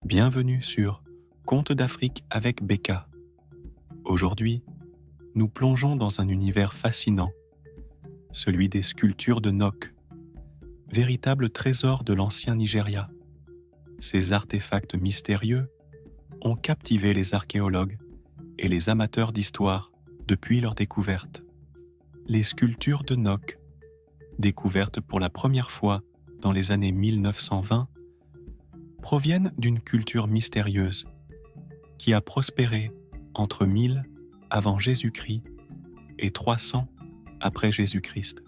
Bienvenue sur Contes d'Afrique avec Becca. Aujourd'hui, nous plongeons dans un univers fascinant, celui des sculptures de Nok, véritable trésor de l'ancien Nigeria. Ces artefacts mystérieux ont captivé les archéologues et les amateurs d'histoire depuis leur découverte. Les sculptures de Nok, découvertes pour la première fois dans les années 1920, proviennent d'une culture mystérieuse qui a prospéré entre 1000 avant Jésus-Christ et 300 après Jésus-Christ.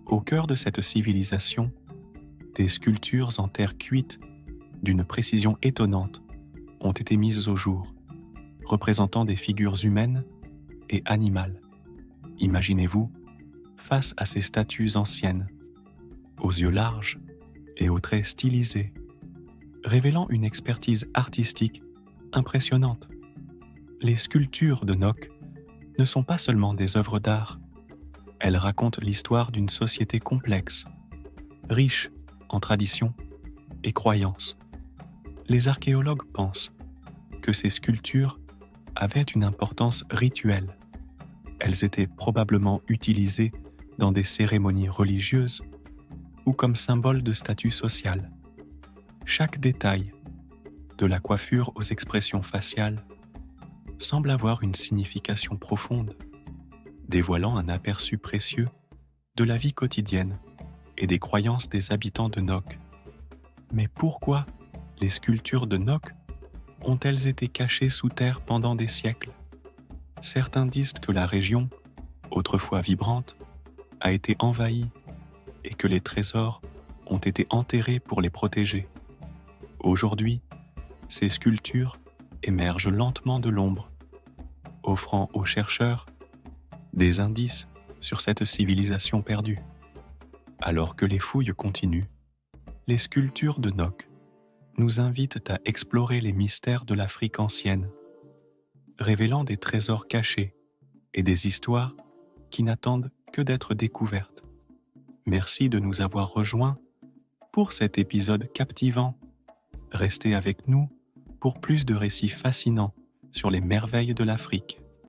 Au cœur de cette civilisation, des sculptures en terre cuite d'une précision étonnante ont été mises au jour, représentant des figures humaines et animales. Imaginez-vous, face à ces statues anciennes, aux yeux larges et aux traits stylisés, révélant une expertise artistique impressionnante. Les sculptures de Nok ne sont pas seulement des œuvres d'art, elles racontent l'histoire d'une société complexe, riche en traditions et croyances. Les archéologues pensent que ces sculptures avaient une importance rituelle. Elles étaient probablement utilisées dans des cérémonies religieuses ou comme symbole de statut social. Chaque détail, de la coiffure aux expressions faciales, semble avoir une signification profonde, dévoilant un aperçu précieux de la vie quotidienne et des croyances des habitants de Nok. Mais pourquoi les sculptures de Nok ont-elles été cachées sous terre pendant des siècles? Certains disent que la région, autrefois vibrante, a été envahie et que les trésors ont été enterrés pour les protéger. Aujourd'hui, ces sculptures émergent lentement de l'ombre, offrant aux chercheurs des indices sur cette civilisation perdue. Alors que les fouilles continuent, les sculptures de Nok nous invitent à explorer les mystères de l'Afrique ancienne, révélant des trésors cachés et des histoires qui n'attendent que d'être découvertes. Merci de nous avoir rejoints pour cet épisode captivant. Restez avec nous pour plus de récits fascinants sur les merveilles de l'Afrique.